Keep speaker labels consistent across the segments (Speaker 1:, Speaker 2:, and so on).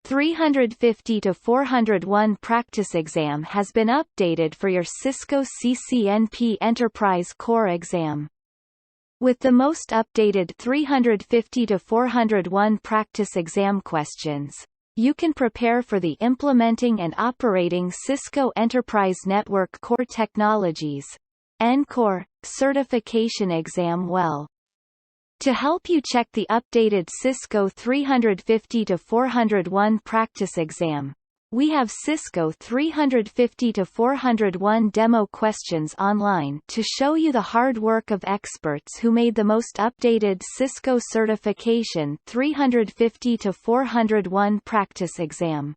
Speaker 1: 350 to 401 practice exam has been updated for your Cisco CCNP Enterprise Core exam. With the most updated 350 to 401 practice exam questions, you can prepare for the Implementing and Operating Cisco Enterprise Network Core Technologies (ENCOR) certification exam well. To help you check the updated Cisco 350 to 401 practice exam, we have Cisco 350 to 401 demo questions online to show you the hard work of experts who made the most updated Cisco certification 350 to 401 practice exam.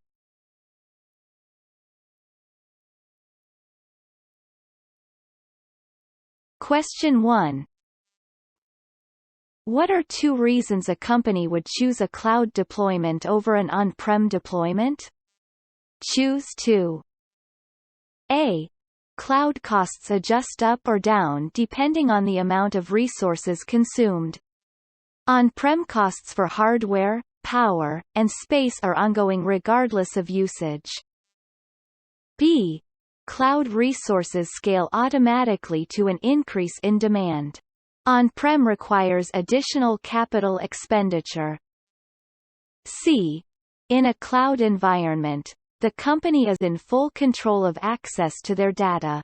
Speaker 1: Question 1. What are 2 reasons a company would choose a cloud deployment over an on-prem deployment? Choose 2. A. Cloud costs adjust up or down depending on the amount of resources consumed. On-prem costs for hardware, power, and space are ongoing regardless of usage. B. Cloud resources scale automatically to an increase in demand. On-prem requires additional capital expenditure. C. In a cloud environment, the company is in full control of access to their data.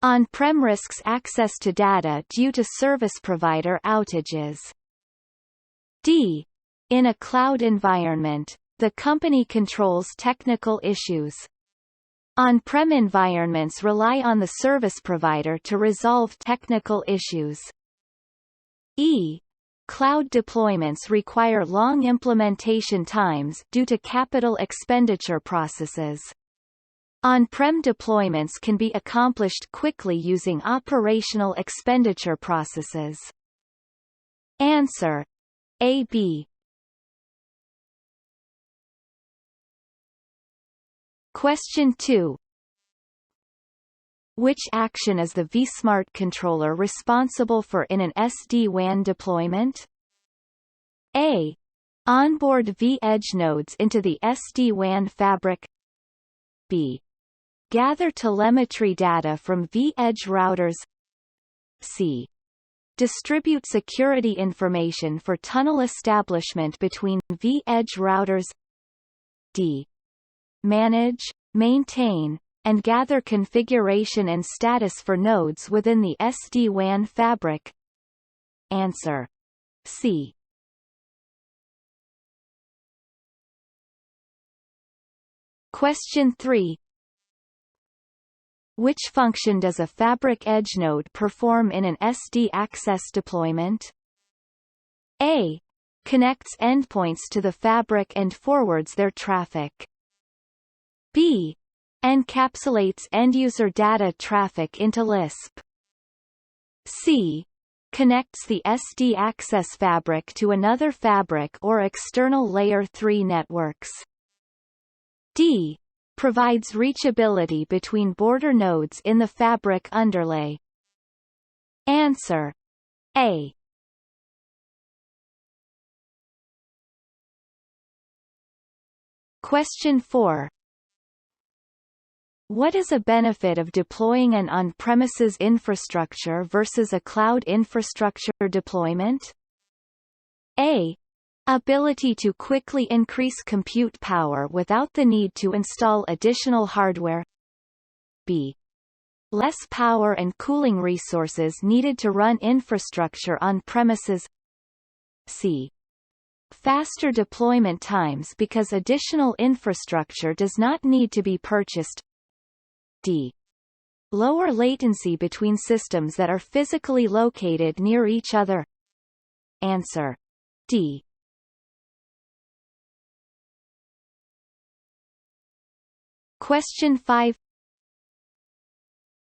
Speaker 1: On-prem risks access to data due to service provider outages. D. In a cloud environment, the company controls technical issues. On-prem environments rely on the service provider to resolve technical issues. E. Cloud deployments require long implementation times due to capital expenditure processes. On-prem deployments can be accomplished quickly using operational expenditure processes. Answer: A. B. Question 2. Which action is the vSmart controller responsible for in an SD-WAN deployment? A. Onboard vEdge nodes into the SD-WAN fabric. B. Gather telemetry data from vEdge routers. C. Distribute security information for tunnel establishment between vEdge routers. D. Manage, maintain, and gather configuration and status for nodes within the SD-WAN fabric. Answer: C. Question 3. Which function does a fabric edge node perform in an SD access deployment? A. Connects endpoints to the fabric and forwards their traffic. B. Encapsulates end-user data traffic into Lisp. C. Connects the SD access fabric to another fabric or external Layer 3 networks. D. Provides reachability between border nodes in the fabric underlay. Answer: A. Question 4. What is a benefit of deploying an on-premises infrastructure versus a cloud infrastructure deployment? A. Ability to quickly increase compute power without the need to install additional hardware. B. Less power and cooling resources needed to run infrastructure on premises. C. Faster deployment times because additional infrastructure does not need to be purchased. D. Lower latency between systems that are physically located near each other. Answer: D. Question 5.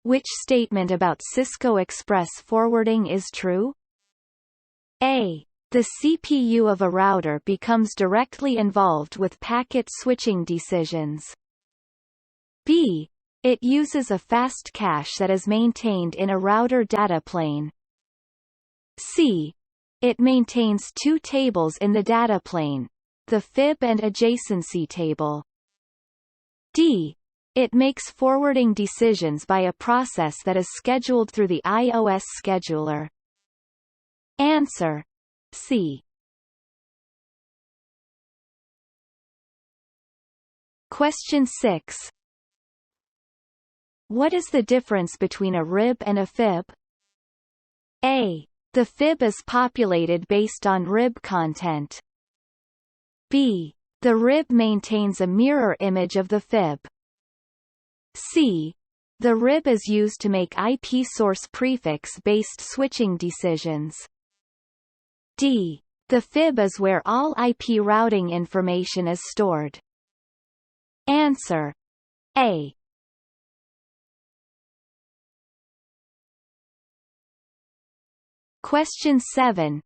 Speaker 1: Which statement about Cisco Express forwarding is true? A. The CPU of a router becomes directly involved with packet switching decisions. B. It uses a fast cache that is maintained in a router data plane. C. It maintains 2 tables in the data plane, the fib and adjacency table. D. It makes forwarding decisions by a process that is scheduled through the iOS scheduler. Answer. C. Question 6. What is the difference between a rib and a fib? A. The fib is populated based on rib content. B. The rib maintains a mirror image of the fib. C. The rib is used to make IP source prefix-based switching decisions. D. The fib is where all IP routing information is stored. Answer. A. Question 7.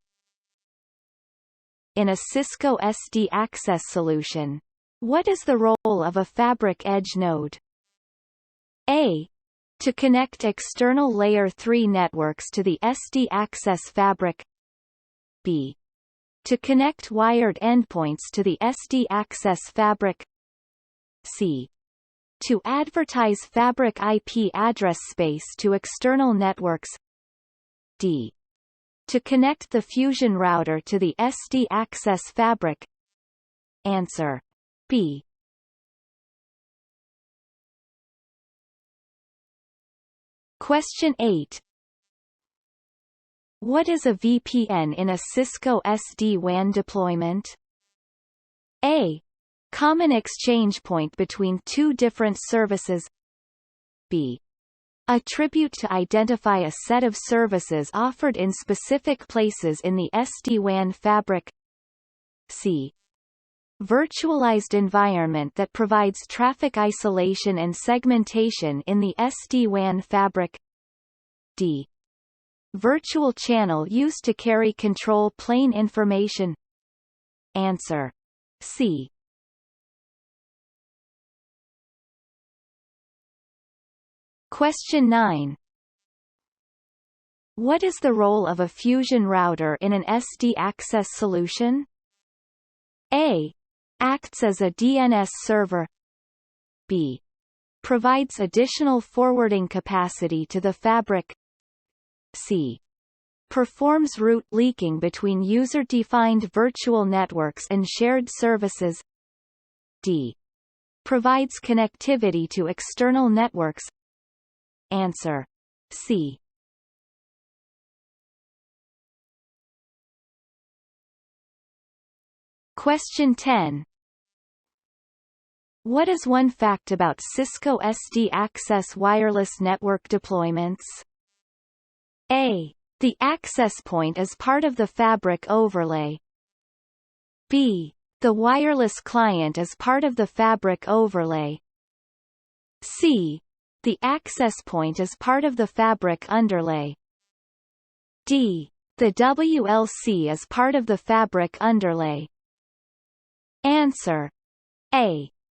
Speaker 1: In a Cisco SD access solution, what is the role of a fabric edge node? A. To connect external Layer 3 networks to the SD access fabric. B. To connect wired endpoints to the SD access fabric. C. To advertise fabric IP address space to external networks. D. To connect the Fusion router to the SD access fabric. Answer. B. Question 8. What is a VPN in a Cisco SD-WAN deployment? A. Common exchange point between two different services. B. Attribute to identify a set of services offered in specific places in the SD-WAN fabric. C. Virtualized environment that provides traffic isolation and segmentation in the SD-WAN fabric. D. Virtual channel used to carry control plane information. Answer. C. Question 9. What is the role of a Fusion router in an SD access solution? A. Acts as a DNS server. B. Provides additional forwarding capacity to the fabric. C. Performs route leaking between user-defined virtual networks and shared services. D. Provides connectivity to external networks. Answer. C. Question 10. What is one fact about Cisco SD access wireless network deployments? A. The access point is part of the fabric overlay. B. The wireless client is part of the fabric overlay. C. The access point is part of the fabric underlay. D. The WLC is part of the fabric underlay. Answer. A.